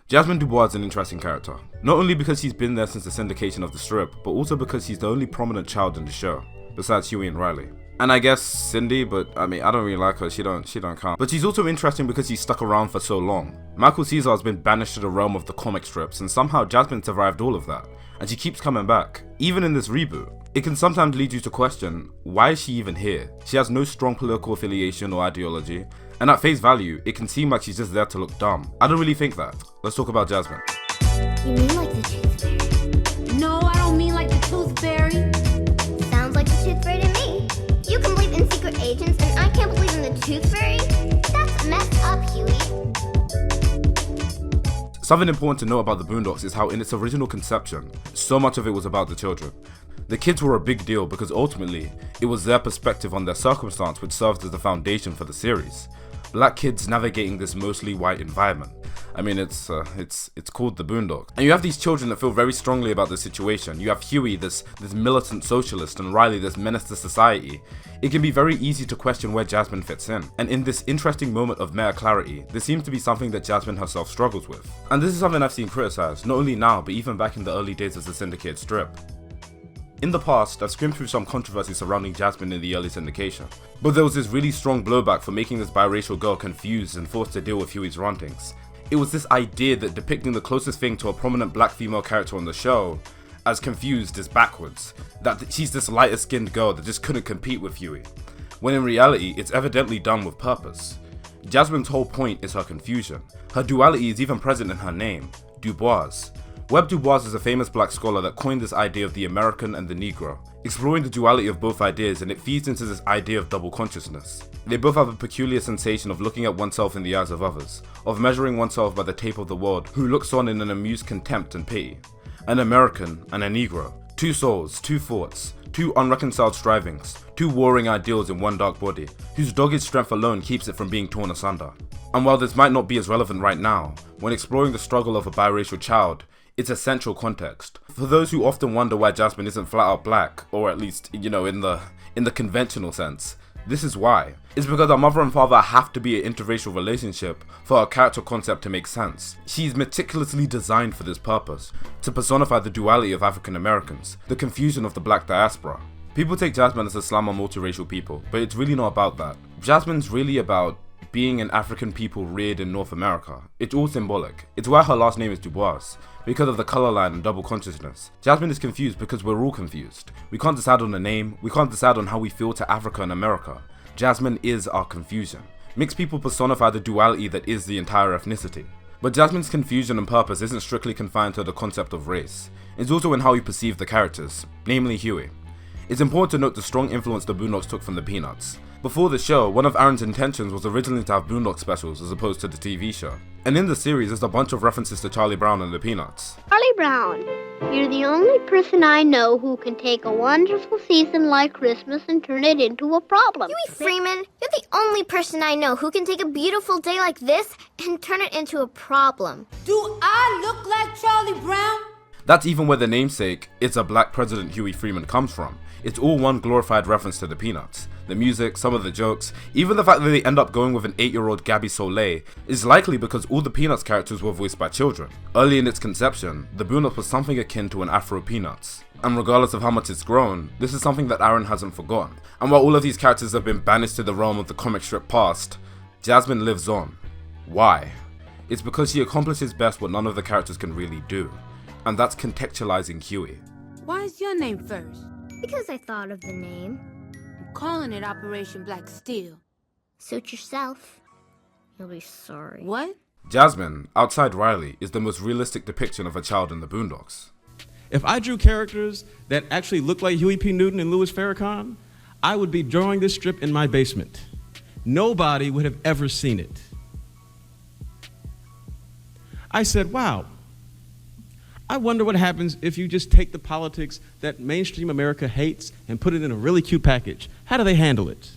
Jazmine DuBois is an interesting character, not only because he's been there since the syndication of the strip, but also because he's the only prominent child in the show, besides Huey and Riley. And I guess Cindy, but I mean, I don't really like her, she don't count. But she's also interesting because he's stuck around for so long. Michael Caesar has been banished to the realm of the comic strips, and somehow Jazmine survived all of that, and she keeps coming back, even in this reboot. It can sometimes lead you to question, why is she even here? She has no strong political affiliation or ideology, and at face value, it can seem like she's just there to look dumb. I don't really think that. Let's talk about Jazmine. You mean like the tooth fairy? No, I don't mean like the tooth fairy. Sounds like the tooth fairy to me. You can believe in secret agents, and I can't believe in the tooth fairy? That's messed up, Huey. Something important to know about the Boondocks is how in its original conception, so much of it was about the children. The kids were a big deal because ultimately, it was their perspective on their circumstance which served as the foundation for the series. Black kids navigating this mostly white environment. I mean, it's called the Boondocks. And you have these children that feel very strongly about the situation. You have Huey, this militant socialist, and Riley, this menace to society. It can be very easy to question where Jazmine fits in. And in this interesting moment of meta clarity, this seems to be something that Jazmine herself struggles with. And this is something I've seen criticized, not only now, but even back in the early days of the syndicated strip. In the past, I've skimmed through some controversy surrounding Jazmine in the early syndication, but there was this really strong blowback for making this biracial girl confused and forced to deal with Huey's rantings. It was this idea that depicting the closest thing to a prominent black female character on the show as confused is backwards, that she's this lighter skinned girl that just couldn't compete with Huey, when in reality it's evidently done with purpose. Jazmine's whole point is her confusion. Her duality is even present in her name, DuBois. Webb DuBois is a famous black scholar that coined this idea of the American and the Negro, exploring the duality of both ideas, and it feeds into this idea of double consciousness. They both have a peculiar sensation of looking at oneself in the eyes of others, of measuring oneself by the tape of the world who looks on in an amused contempt and pity. An American and a Negro, two souls, two thoughts, two unreconciled strivings, two warring ideals in one dark body, whose dogged strength alone keeps it from being torn asunder. And while this might not be as relevant right now, when exploring the struggle of a biracial child, it's essential context. For those who often wonder why Jazmine isn't flat out black, or at least, in the conventional sense, this is why. It's because our mother and father have to be an interracial relationship for our character concept to make sense. She's meticulously designed for this purpose, to personify the duality of African Americans, the confusion of the black diaspora. People take Jazmine as a slam on multiracial people, but it's really not about that. Jazmine's really about being an African people reared in North America. It's all symbolic. It's why her last name is DuBois, because of the color line and double consciousness. Jazmine is confused because we're all confused. We can't decide on a name, we can't decide on how we feel to Africa and America. Jazmine is our confusion. Mixed people personify the duality that is the entire ethnicity. But Jazmine's confusion and purpose isn't strictly confined to the concept of race. It's also in how we perceive the characters, namely Huey. It's important to note the strong influence the Boondocks took from the Peanuts. Before the show, one of Aaron's intentions was originally to have Boondocks specials as opposed to the TV show. And in the series, there's a bunch of references to Charlie Brown and the Peanuts. Charlie Brown, you're the only person I know who can take a wonderful season like Christmas and turn it into a problem. Huey Freeman, you're the only person I know who can take a beautiful day like this and turn it into a problem. Do I look like Charlie Brown? That's even where the namesake, "It's a Black President Huey Freeman" comes from. It's all one glorified reference to the Peanuts. The music, some of the jokes, even the fact that they end up going with an 8-year-old Gabby Soleil is likely because all the Peanuts characters were voiced by children. Early in its conception, the Boondocks was something akin to an Afro Peanuts. And regardless of how much it's grown, this is something that Aaron hasn't forgotten. And while all of these characters have been banished to the realm of the comic strip past, Jazmine lives on. Why? It's because she accomplishes best what none of the characters can really do. And that's contextualizing Huey. Why is your name first? Because I thought of the name. I'm calling it Operation Black Steel. Suit yourself. You'll be sorry. What? Jazmine, outside Riley, is the most realistic depiction of a child in the Boondocks. If I drew characters that actually looked like Huey P. Newton and Louis Farrakhan, I would be drawing this strip in my basement. Nobody would have ever seen it. I said, wow, I wonder what happens if you just take the politics that mainstream America hates and put it in a really cute package. How do they handle it?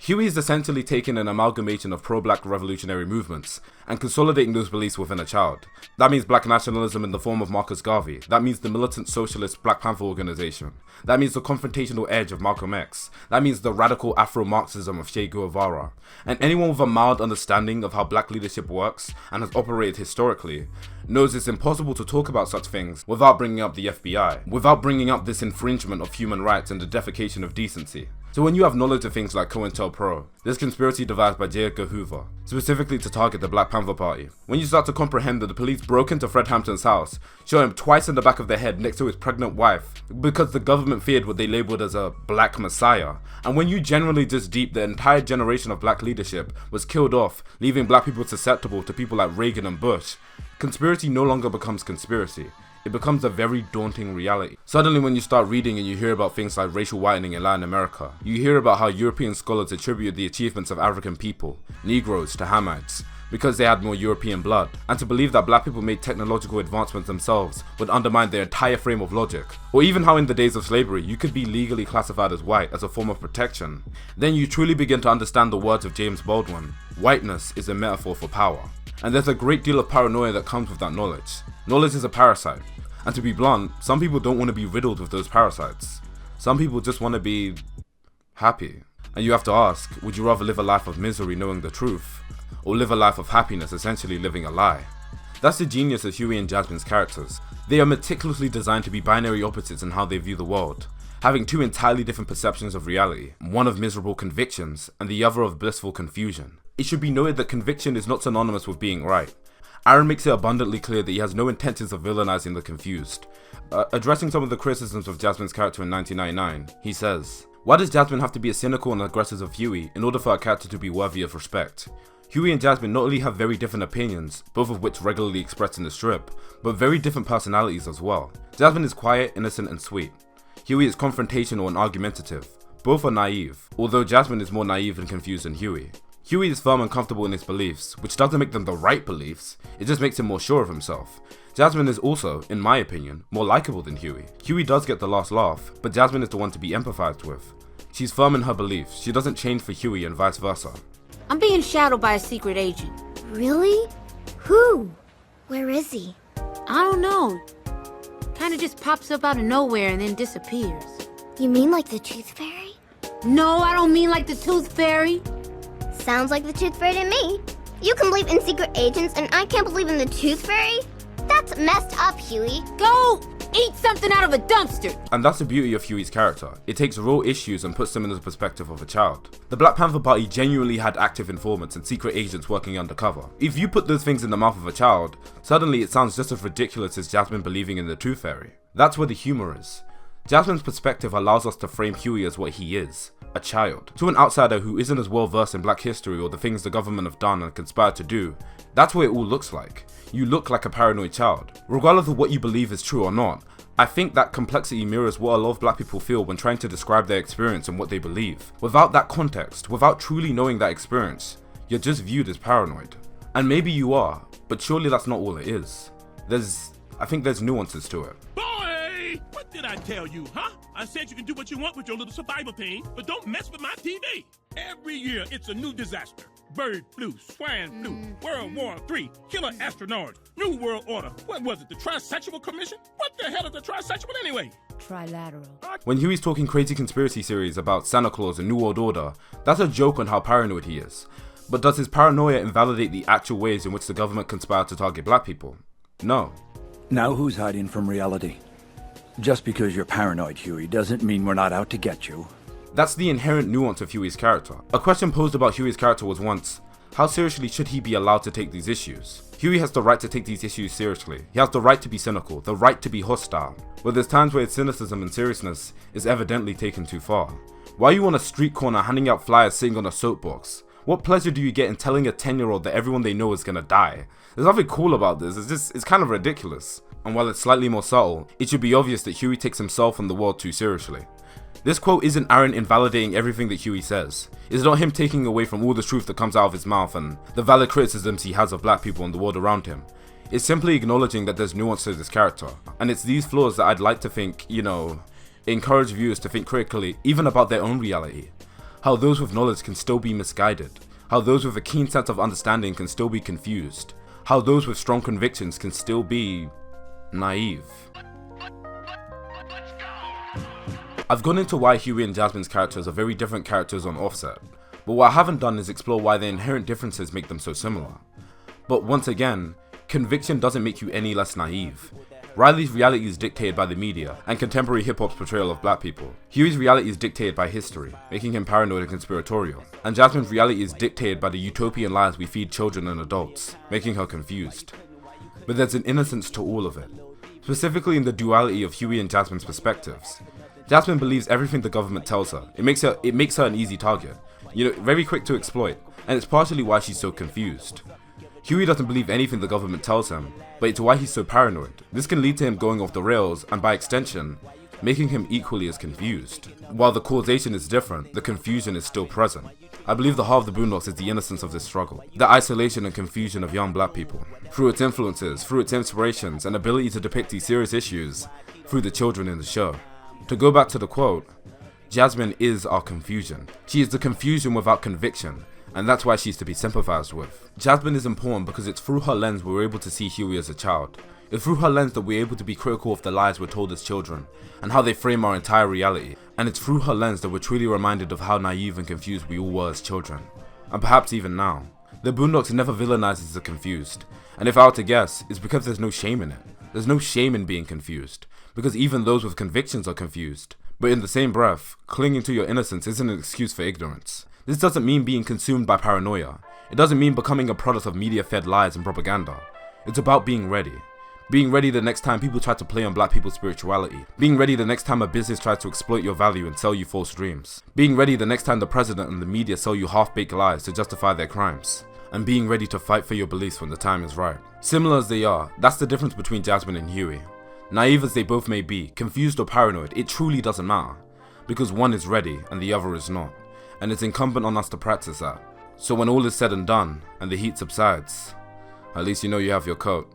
Huey is essentially taking an amalgamation of pro-black revolutionary movements and consolidating those beliefs within a child. That means black nationalism in the form of Marcus Garvey. That means the militant socialist Black Panther organization. That means the confrontational edge of Malcolm X. That means the radical Afro-Marxism of Che Guevara. And anyone with a mild understanding of how black leadership works and has operated historically knows it's impossible to talk about such things without bringing up the FBI, without bringing up this infringement of human rights and the defecation of decency. So when you have knowledge of things like COINTELPRO, this conspiracy devised by J. Edgar Hoover, specifically to target the Black Panther Party, when you start to comprehend that the police broke into Fred Hampton's house, shot him twice in the back of the head next to his pregnant wife, because the government feared what they labeled as a black messiah, and when you generally just deep the entire generation of black leadership was killed off, leaving black people susceptible to people like Reagan and Bush, conspiracy no longer becomes conspiracy. It becomes a very daunting reality. Suddenly when you start reading and you hear about things like racial whitening in Latin America, you hear about how European scholars attribute the achievements of African people, Negroes to Hamites, because they had more European blood, and to believe that black people made technological advancements themselves would undermine their entire frame of logic, or even how in the days of slavery you could be legally classified as white as a form of protection, then you truly begin to understand the words of James Baldwin: whiteness is a metaphor for power. And there's a great deal of paranoia that comes with that knowledge. Knowledge is a parasite, and to be blunt, some people don't want to be riddled with those parasites. Some people just want to be happy. And you have to ask, would you rather live a life of misery knowing the truth, or live a life of happiness essentially living a lie? That's the genius of Huey and Jazmine's characters. They are meticulously designed to be binary opposites in how they view the world, having two entirely different perceptions of reality, one of miserable convictions and the other of blissful confusion. It should be noted that conviction is not synonymous with being right. Aaron makes it abundantly clear that he has no intentions of villainizing the confused. Addressing some of the criticisms of Jazmine's character in 1999, he says, "Why does Jazmine have to be as cynical and aggressive as Huey in order for her character to be worthy of respect? Huey and Jazmine not only have very different opinions, both of which regularly expressed in the strip, but very different personalities as well. Jazmine is quiet, innocent, and sweet. Huey is confrontational and argumentative. Both are naive, although Jazmine is more naive and confused than Huey. Huey is firm and comfortable in his beliefs, which doesn't make them the right beliefs, it just makes him more sure of himself. Jazmine is also, in my opinion, more likable than Huey. Huey does get the last laugh, but Jazmine is the one to be empathized with. She's firm in her beliefs, she doesn't change for Huey and vice versa." I'm being shadowed by a secret agent. Really? Who? Where is he? I don't know. Kinda just pops up out of nowhere and then disappears. You mean like the Tooth Fairy? No, I don't mean like the Tooth Fairy. Sounds like the Tooth Fairy to me. You can believe in secret agents and I can't believe in the Tooth Fairy? That's messed up, Huey. Go eat something out of a dumpster. And that's the beauty of Huey's character. It takes real issues and puts them in the perspective of a child. The Black Panther Party genuinely had active informants and secret agents working undercover. If you put those things in the mouth of a child, suddenly it sounds just as ridiculous as Jazmine believing in the Tooth Fairy. That's where the humor is. Jazmine's perspective allows us to frame Huey as what he is, a child. To an outsider who isn't as well versed in black history or the things the government have done and conspired to do, that's what it all looks like. You look like a paranoid child. Regardless of what you believe is true or not, I think that complexity mirrors what a lot of black people feel when trying to describe their experience and what they believe. Without that context, without truly knowing that experience, you're just viewed as paranoid. And maybe you are, but surely that's not all it is. I think there's nuances to it. Boy, what did I tell you, huh? I said you can do what you want with your little survival team, but don't mess with my TV. Every year, it's a new disaster. Bird flu, swine flu, World War III, killer astronauts, New World Order. What was it, the Trisexual Commission? What the hell is the Trisexual anyway? Trilateral. When Huey's talking crazy conspiracy theories about Santa Claus and New World Order, that's a joke on how paranoid he is. But does his paranoia invalidate the actual ways in which the government conspired to target black people? No. Now who's hiding from reality? Just because you're paranoid, Huey, doesn't mean we're not out to get you. That's the inherent nuance of Huey's character. A question posed about Huey's character was once, how seriously should he be allowed to take these issues? Huey has the right to take these issues seriously. He has the right to be cynical, the right to be hostile. But there's times where his cynicism and seriousness is evidently taken too far. Why are you on a street corner handing out flyers sitting on a soapbox? What pleasure do you get in telling a 10-year-old that everyone they know is gonna die? There's nothing cool about this, it's kind of ridiculous. And while it's slightly more subtle, it should be obvious that Huey takes himself and the world too seriously. This quote isn't Aaron invalidating everything that Huey says. It's not him taking away from all the truth that comes out of his mouth and the valid criticisms he has of black people and the world around him. It's simply acknowledging that there's nuance to this character. And it's these flaws that I'd like to think, encourage viewers to think critically even about their own reality. How those with knowledge can still be misguided. How those with a keen sense of understanding can still be confused. how those with strong convictions can still be naive. I've gone into why Huey and Jazmine's characters are very different characters on Offset, but what I haven't done is explore why the inherent differences make them so similar. But once again, conviction doesn't make you any less naive. Riley's reality is dictated by the media and contemporary hip-hop's portrayal of black people. Huey's reality is dictated by history, making him paranoid and conspiratorial. And Jazmine's reality is dictated by the utopian lies we feed children and adults, making her confused. But there's an innocence to all of it, specifically in the duality of Huey and Jazmine's perspectives. Jazmine believes everything the government tells her. It makes her an easy target, very quick to exploit, and it's partially why she's so confused. Huey doesn't believe anything the government tells him, but it's why he's so paranoid. This can lead to him going off the rails and by extension, making him equally as confused. While the causation is different, the confusion is still present. I believe the heart of the Boondocks is the innocence of this struggle, the isolation and confusion of young black people, through its influences, through its inspirations, and ability to depict these serious issues through the children in the show. To go back to the quote, Jazmine is our confusion. She is the confusion without conviction, and that's why she's to be sympathized with. Jazmine is important because it's through her lens we're able to see Huey as a child. It's through her lens that we're able to be critical of the lies we're told as children, and how they frame our entire reality. And it's through her lens that we're truly reminded of how naive and confused we all were as children. And perhaps even now. The Boondocks never villainizes the confused, and if I were to guess, it's because there's no shame in it. There's no shame in being confused, because even those with convictions are confused. But in the same breath, clinging to your innocence isn't an excuse for ignorance. This doesn't mean being consumed by paranoia. It doesn't mean becoming a product of media-fed lies and propaganda. It's about being ready. Being ready the next time people try to play on black people's spirituality. Being ready the next time a business tries to exploit your value and sell you false dreams. Being ready the next time the president and the media sell you half-baked lies to justify their crimes. And being ready to fight for your beliefs when the time is right. Similar as they are, that's the difference between Jazmine and Huey. Naive as they both may be, confused or paranoid, it truly doesn't matter. Because one is ready and the other is not. And it's incumbent on us to practice that. So when all is said and done, and the heat subsides, at least you know you have your coat.